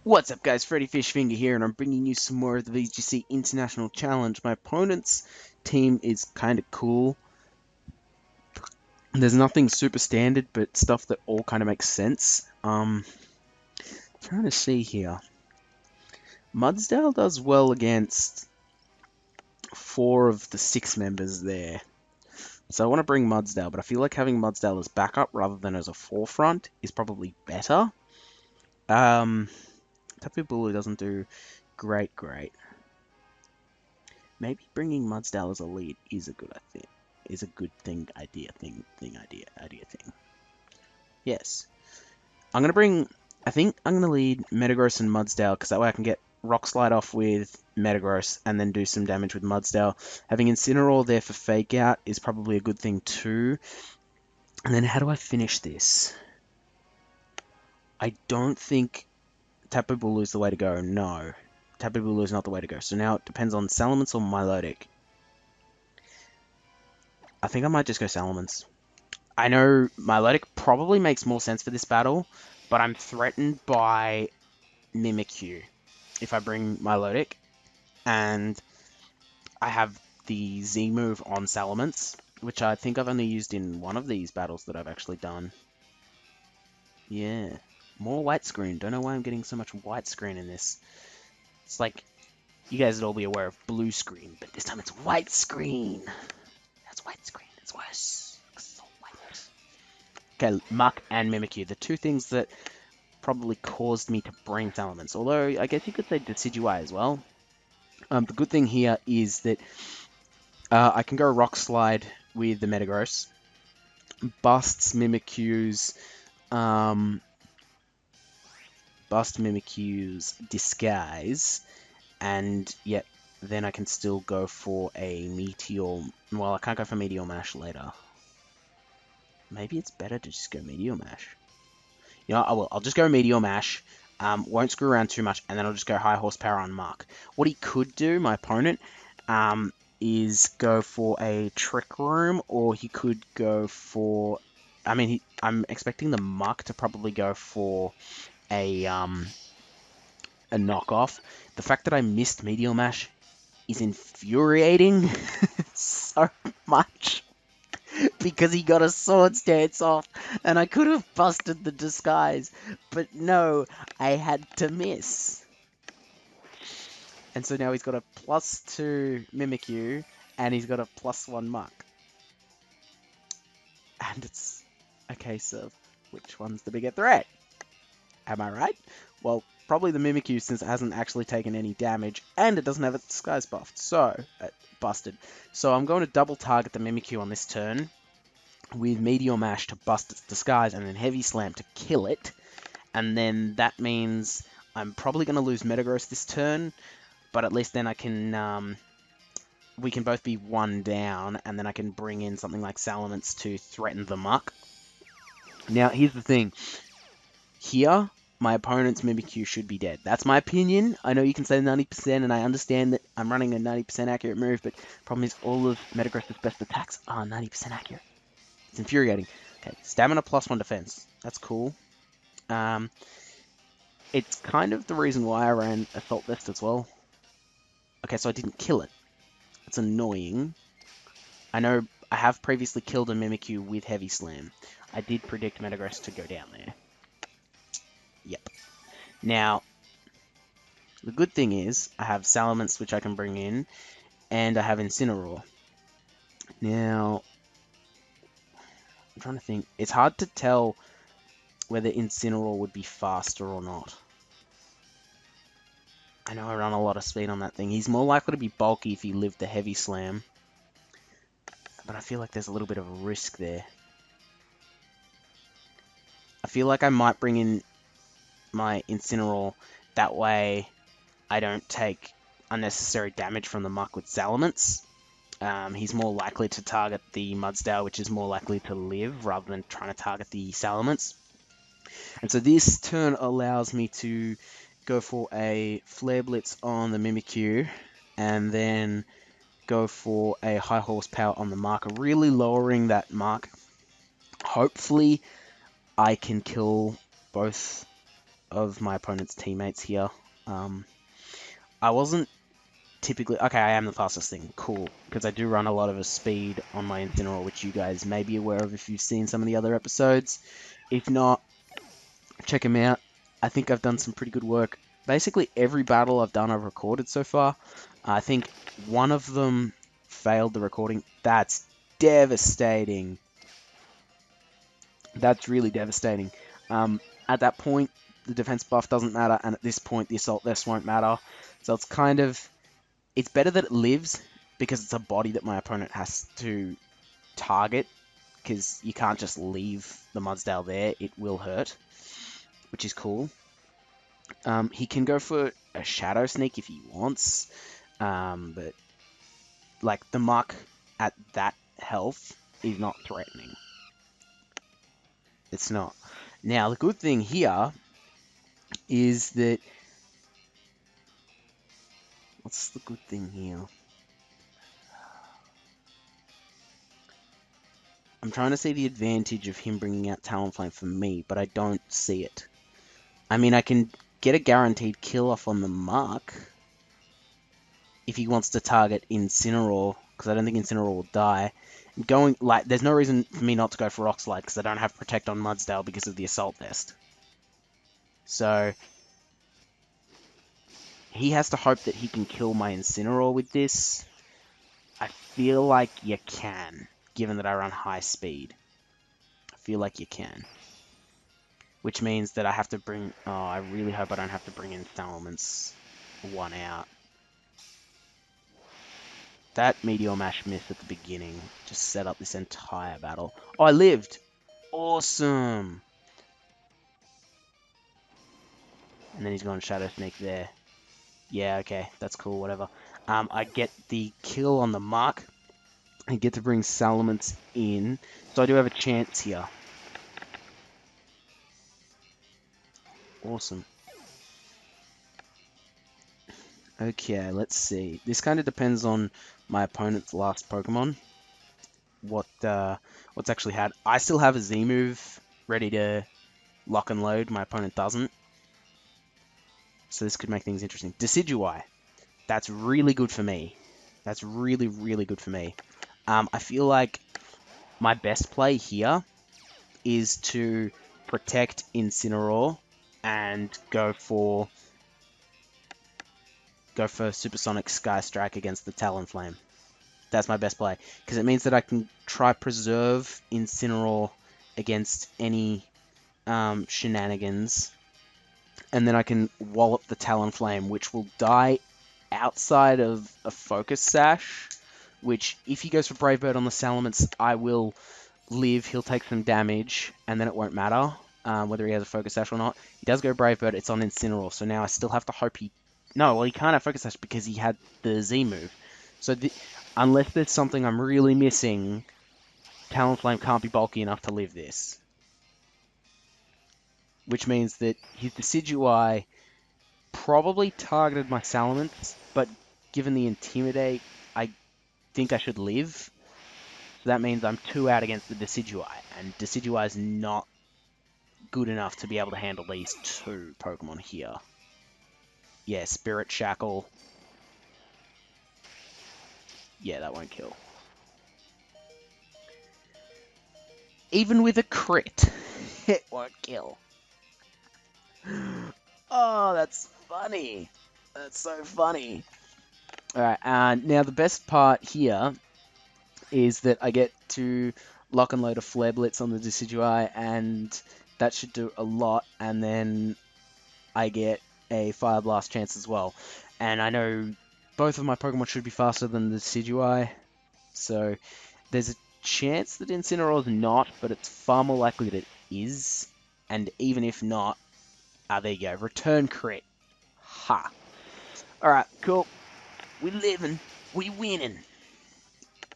What's up guys, Freddy Fishfinger here, and I'm bringing you some more of the VGC International Challenge. My opponent's team is kind of cool. There's nothing super standard, but stuff that all kind of makes sense. Trying to see here. Mudsdale does well against 4 of the 6 members there. So I want to bring Mudsdale, but I feel like having Mudsdale as backup rather than as a forefront is probably better. Tapu Bulu doesn't do great. Maybe bringing Mudsdale as a lead is a good idea thing. Yes. I think I'm gonna lead Metagross and Mudsdale, because that way I can get Rock Slide off with Metagross and then do some damage with Mudsdale. Having Incineroar there for Fake Out is probably a good thing too. And then how do I finish this? I don't think Tapu Bulu is the way to go, no. Tapu Bulu is not the way to go. So now it depends on Salamence or Milotic. I think I might just go Salamence. I know Milotic probably makes more sense for this battle, but I'm threatened by Mimikyu if I bring Milotic, and I have the Z move on Salamence, which I think I've only used in one of these battles that I've actually done. Yeah, more white screen. Don't know why I'm getting so much white screen in this. It's like, you guys would all be aware of blue screen, but this time it's white screen. That's white screen. It's worse. It's so white. Okay, Muck and Mimikyu, the two things that probably caused me to bring Salamence. Although, I guess you could say Decidueye as well. The good thing here is that I can go Rock Slide with the Metagross. Busts Mimikyu's Disguise, and yet then I can still go for a Meteor. Well, I can't go for Meteor Mash later. Maybe it's better to just go Meteor Mash. You know, I will. I'll just go Meteor Mash. Won't screw around too much, and then I'll just go high horsepower on Mark. What he could do, my opponent, is go for a Trick Room, or he could go for... I mean, I'm expecting the Mark to probably go for a knockoff. The fact that I missed Meteor Mash is infuriating so much. Because he got a Swords Dance off, and I could have busted the disguise, but no, I had to miss. And so now he's got a +2 Mimikyu, and he's got a +1 Muck. And it's a case of which one's the bigger threat? Am I right? Well, probably the Mimikyu, since it hasn't actually taken any damage, and it doesn't have its disguise buffed, so, busted. So I'm going to double target the Mimikyu on this turn, with Meteor Mash to bust its disguise, and then Heavy Slam to kill it. And then that means I'm probably going to lose Metagross this turn, but at least then I can, we can both be 1 down, and then I can bring in something like Salamence to threaten the Muck. Now, here's the thing. Here, my opponent's Mimikyu should be dead. That's my opinion. I know you can say 90%, and I understand that I'm running a 90% accurate move, but the problem is all of Metagross's best attacks are 90% accurate. It's infuriating. Okay, stamina +1 defense. That's cool. It's kind of the reason why I ran Assault Vest as well. Okay, so I didn't kill it. It's annoying. I know I have previously killed a Mimikyu with Heavy Slam. I did predict Metagross to go down there. Yep. Now, the good thing is I have Salamence, which I can bring in, and I have Incineroar. Now, I'm trying to think. It's hard to tell whether Incineroar would be faster or not. I know I run a lot of speed on that thing. He's more likely to be bulky if he lived the Heavy Slam. But I feel like there's a little bit of a risk there. I feel like I might bring in my Incineroar. That way I don't take unnecessary damage from the Muck with Salamence. He's more likely to target the Mudsdale, which is more likely to live, rather than trying to target the Salamence. And so this turn allows me to go for a Flare Blitz on the Mimikyu, and then go for a high horsepower on the marker, really lowering that mark. Hopefully I can kill both of my opponent's teammates here. I wasn't typically... Okay, I am the fastest thing. Cool. Because I do run a lot of a speed on my Incineroar, which you guys may be aware of if you've seen some of the other episodes. If not, check them out. I think I've done some pretty good work. Basically, every battle I've done, I've recorded so far. I think one of them failed the recording. That's devastating. That's really devastating. At that point, the defense buff doesn't matter, and at this point, the assault vest won't matter. So it's kind of... It's better that it lives, because it's a body that my opponent has to target, because you can't just leave the Mudsdale there. It will hurt, which is cool. He can go for a Shadow Sneak if he wants, but like the Muck at that health is not threatening. It's not. Now, the good thing here is that... What's the good thing here? I'm trying to see the advantage of him bringing out Talonflame for me, but I don't see it. I mean, I can get a guaranteed kill off on the Muck if he wants to target Incineroar, because I don't think Incineroar will die. There's no reason for me not to go for Rock Slide, because I don't have Protect on Mudsdale because of the Assault Vest. So, he has to hope that he can kill my Incineroar with this. I feel like you can, given that I run high speed. I feel like you can. Which means that I have to bring... Oh, I really hope I don't have to bring in Salamence 1 out. That Meteor Mash miss at the beginning just set up this entire battle. Oh, I lived! Awesome! And then he's going Shadow Sneak there. Yeah, okay, that's cool, whatever. I get the kill on the Mark. I get to bring Salamence in. So I do have a chance here. Awesome. Okay, let's see. This kind of depends on my opponent's last Pokemon. What's actually had. I still have a Z move ready to lock and load. My opponent doesn't. So this could make things interesting. Decidueye. That's really good for me. That's really, really good for me. I feel like my best play here is to protect Incineroar and go for Supersonic Sky Strike against the Talonflame. That's my best play, because it means that I can try preserve Incineroar against any shenanigans, and then I can wallop the Talonflame, which will die outside of a Focus Sash, which, if he goes for Brave Bird on the Salamence, I will live, he'll take some damage, and then it won't matter whether he has a Focus Sash or not. He does go Brave Bird, it's on Incineroar, so now I still have to hope he... No, well, he can't have Focus Sash because he had the Z move. So unless there's something I'm really missing, Talonflame can't be bulky enough to live this. Which means that his Decidueye probably targeted my Salamence, but given the Intimidate, I think I should live. So that means I'm 2 out against the Decidueye, and Decidueye is not good enough to be able to handle these 2 Pokemon here. Yeah, Spirit Shackle. Yeah, that won't kill. Even with a crit, it won't kill. Oh, that's funny. That's so funny. Alright, now the best part here is that I get to lock and load a Flare Blitz on the Decidueye, and that should do a lot, and then I get a Fire Blast chance as well. And I know both of my Pokemon should be faster than the Decidueye, so there's a chance that Incineroar is not, but it's far more likely that it is, and even if not, there you go, return crit. Ha! Alright, cool. We living, we winning.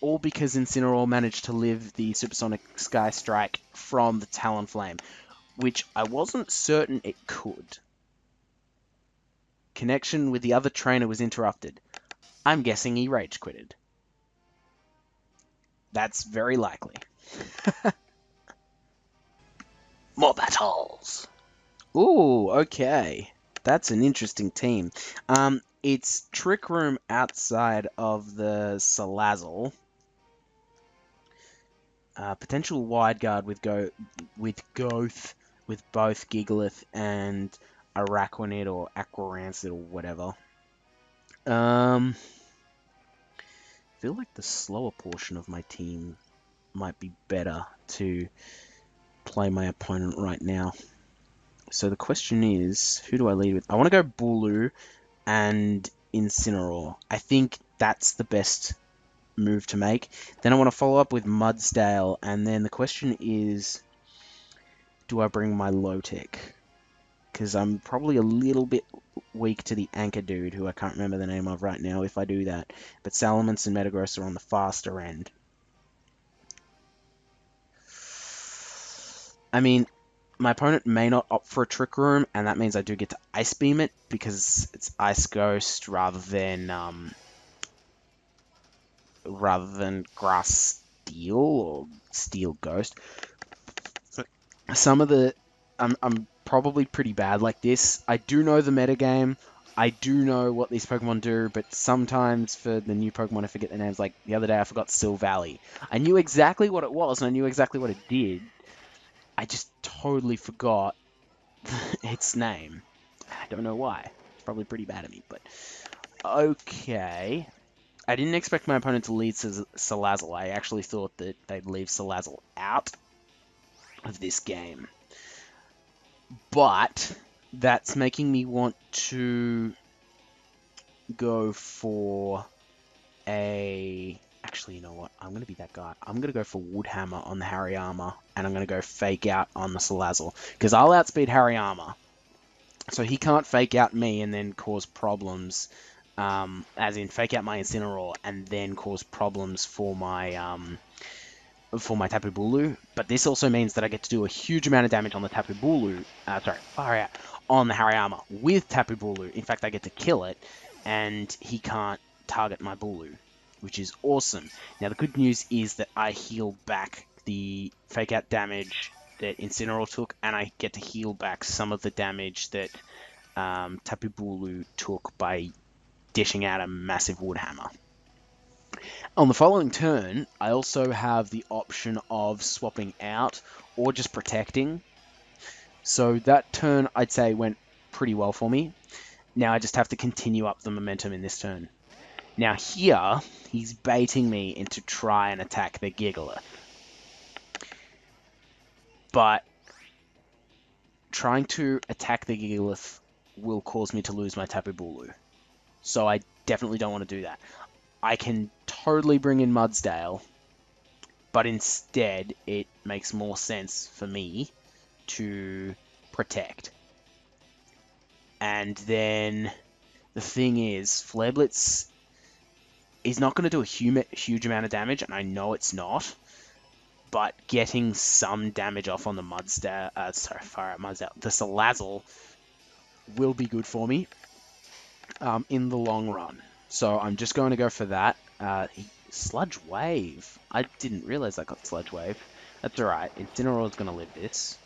All because Incineroar managed to live the Supersonic Sky Strike from the Talonflame, which I wasn't certain it could. Connection with the other trainer was interrupted. I'm guessing he rage quitted. That's very likely. More battles! Ooh, okay. That's an interesting team. It's Trick Room outside of the Salazzle. Potential wide guard with Goth, with both Gigalith and Araquanid or Aquarancid or whatever. I feel like the slower portion of my team might be better to play my opponent right now. So the question is, who do I lead with? I want to go Bulu and Incineroar. I think that's the best move to make. Then I want to follow up with Mudsdale, and then the question is, do I bring my Lotec? Because I'm probably a little bit weak to the Anchor Dude, who I can't remember the name of right now if I do that. But Salamence and Metagross are on the faster end. I mean, my opponent may not opt for a Trick Room, and that means I do get to Ice Beam it, because it's Ice Ghost rather than Grass Steel or Steel Ghost. Some of the I'm probably pretty bad like this. I do know the metagame. I do know what these Pokemon do, but sometimes for the new Pokemon, I forget their names. Like the other day, I forgot Silvally. I knew exactly what it was, and I knew exactly what it did. I just totally forgot its name. I don't know why. It's probably pretty bad at me, but okay. I didn't expect my opponent to lead Salazzle. I actually thought that they'd leave Salazzle out of this game. But that's making me want to go for a... Actually, you know what? I'm going to be that guy. I'm going to go for Woodhammer on the Hariyama, and I'm going to go Fake Out on the Salazzle, because I'll outspeed Hariyama, so he can't Fake Out me and then cause problems, as in Fake Out my Incineroar and then cause problems for my Tapu Bulu, but this also means that I get to do a huge amount of damage on the Tapu Bulu, far out, on the Hariyama with Tapu Bulu. In fact, I get to kill it, and he can't target my Bulu, which is awesome. Now, the good news is that I heal back the Fake Out damage that Incineroar took, and I get to heal back some of the damage that Tapu Bulu took by dishing out a massive Wood Hammer. On the following turn, I also have the option of swapping out or just protecting. So that turn, I'd say, went pretty well for me. Now I just have to continue up the momentum in this turn. Now here, he's baiting me into try and attack the Gigalith. But trying to attack the Gigalith will cause me to lose my Tapu Bulu. So I definitely don't want to do that. I can totally bring in Mudsdale, but instead it makes more sense for me to protect. And then the thing is, Flare Blitz is not going to do a huge amount of damage, and I know it's not, but getting some damage off on the Mudsdale, the Salazzle will be good for me in the long run. So I'm just going to go for that. Sludge Wave. I didn't realize I got Sludge Wave. That's alright. Incineroar's going to live this.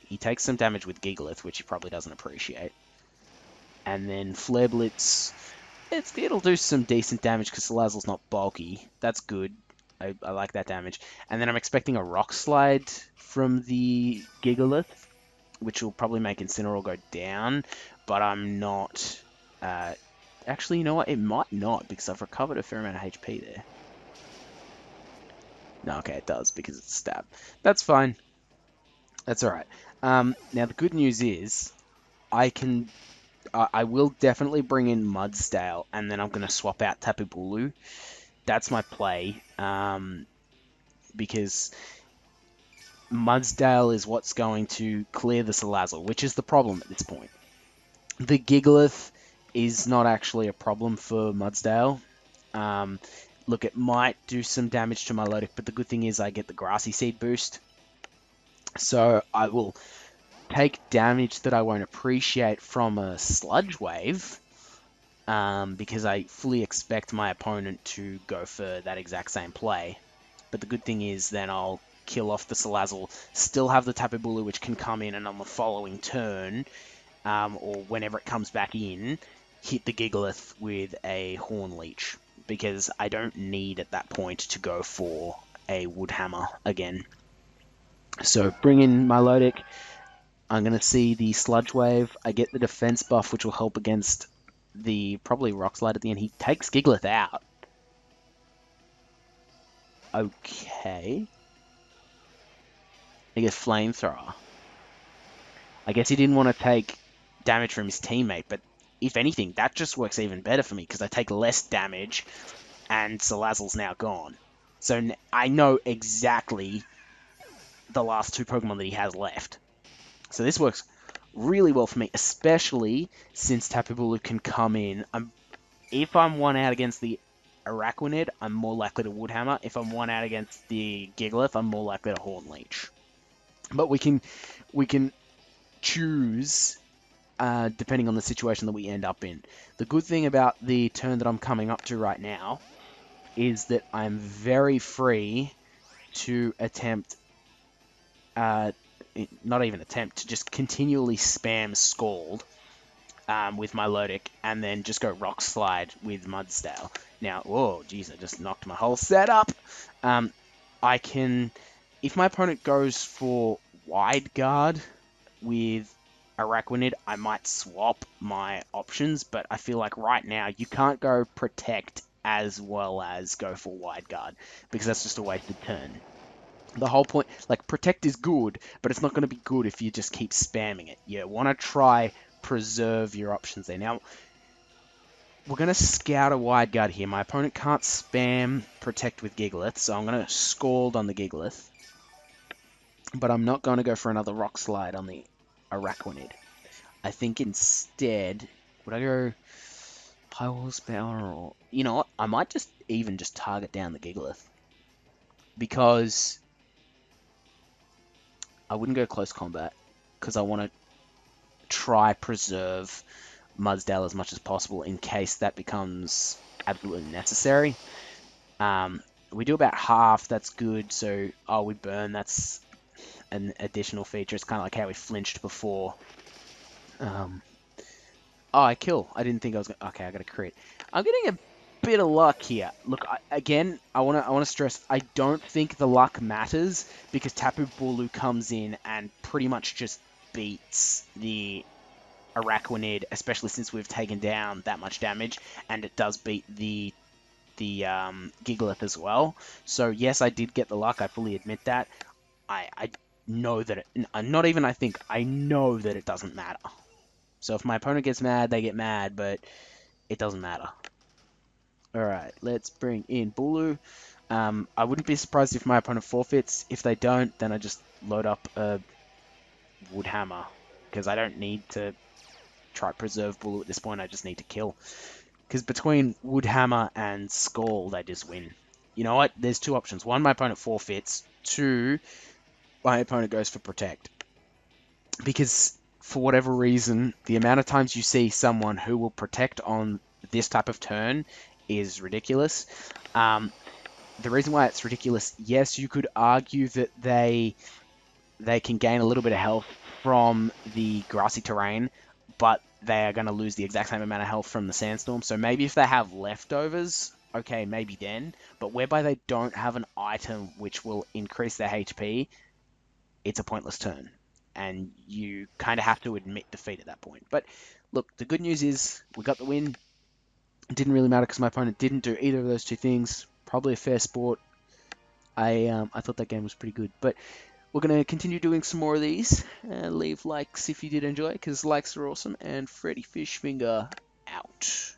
He takes some damage with Gigalith, which he probably doesn't appreciate. And then Flare Blitz, it'll do some decent damage because Salazzle's not bulky. That's good. I like that damage. And then I'm expecting a Rock Slide from the Gigalith, which will probably make Incineroar go down, but I'm not... actually, you know what? It might not, because I've recovered a fair amount of HP there. No, okay, it does, because it's stab. That's fine. That's alright. Now, the good news is, I will definitely bring in Mudsdale, and then I'm going to swap out Tapu Bulu. That's my play, because Mudsdale is what's going to clear the Salazzle, which is the problem at this point. The Gigalith is not actually a problem for Mudsdale. Look, it might do some damage to my Lodic, but the good thing is I get the Grassy Seed boost. So I will take damage that I won't appreciate from a Sludge Wave, because I fully expect my opponent to go for that exact same play. But the good thing is then I'll kill off the Salazzle, still have the Tapu Bulu, which can come in and on the following turn, or whenever it comes back in, hit the Gigalith with a Horn Leech, because I don't need at that point to go for a Wood Hammer again. So bring in my Milotic. I'm going to see the Sludge Wave. I get the defense buff, which will help against the probably Rock Slide at the end. He takes Gigalith out. Okay. He gets Flamethrower. I guess he didn't want to take damage from his teammate, but if anything, that just works even better for me because I take less damage and Salazzle's now gone. So I know exactly the last two Pokemon that he has left. So this works really well for me, especially since Tapu Bulu can come in. If I'm one out against the Araquanid, I'm more likely to Wood Hammer. If I'm one out against the Gigalith, I'm more likely to Horn Leech. But we can choose depending on the situation that we end up in. The good thing about the turn that I'm coming up to right now is that I'm very free to attempt, not even attempt, to just continually spam Scald with my Milotic and then just go Rock Slide with Mudsdale. Now, whoa, geez, I just knocked my whole setup. I can, if my opponent goes for Wide Guard with Araquanid, I might swap my options, but I feel like right now you can't go Protect as well as go for Wide Guard, because that's just a wasted turn. The whole point, like, Protect is good, but it's not going to be good if you just keep spamming it. You want to try preserve your options there. Now, we're going to scout a Wide Guard here. My opponent can't spam Protect with Gigalith, so I'm going to Scald on the Gigalith. But I'm not going to go for another Rock Slide on the Araquanid. I think instead, would I go High Horsepower or... You know what? I might just even just target down the Gigalith. Because I wouldn't go close combat. Because I want to try preserve Mudsdale as much as possible in case that becomes absolutely necessary. We do about half, that's good. So, we burn, that's an additional feature. It's kind of like how we flinched before. I kill. I didn't think I was going to... Okay, I got a crit. I'm getting a bit of luck here. Look, again, I want to stress, I don't think the luck matters because Tapu Bulu comes in and pretty much just beats the Araquanid, especially since we've taken down that much damage, and it does beat the Gigalith as well. So yes, I did get the luck. I fully admit that. I know that not even I think, I know that it doesn't matter. So if my opponent gets mad, they get mad, but it doesn't matter. Alright, let's bring in Bulu. I wouldn't be surprised if my opponent forfeits. If they don't, then I just load up a Wood Hammer, because I don't need to try to preserve Bulu at this point, I just need to kill. Because between Wood Hammer and Scald, I just win. You know what? There's two options. One, my opponent forfeits. Two, my opponent goes for Protect. Because for whatever reason, the amount of times you see someone who will Protect on this type of turn is ridiculous. The reason why it's ridiculous, yes, you could argue that they can gain a little bit of health from the grassy terrain, but they are going to lose the exact same amount of health from the sandstorm. So maybe if they have leftovers, okay, maybe then. But whereby they don't have an item which will increase their HP, it's a pointless turn. And you kind of have to admit defeat at that point. But look, the good news is we got the win. It didn't really matter because my opponent didn't do either of those two things. Probably a fair sport. I thought that game was pretty good. But we're going to continue doing some more of these. Leave likes if you did enjoy, because likes are awesome. And Freddy Fishfinger out.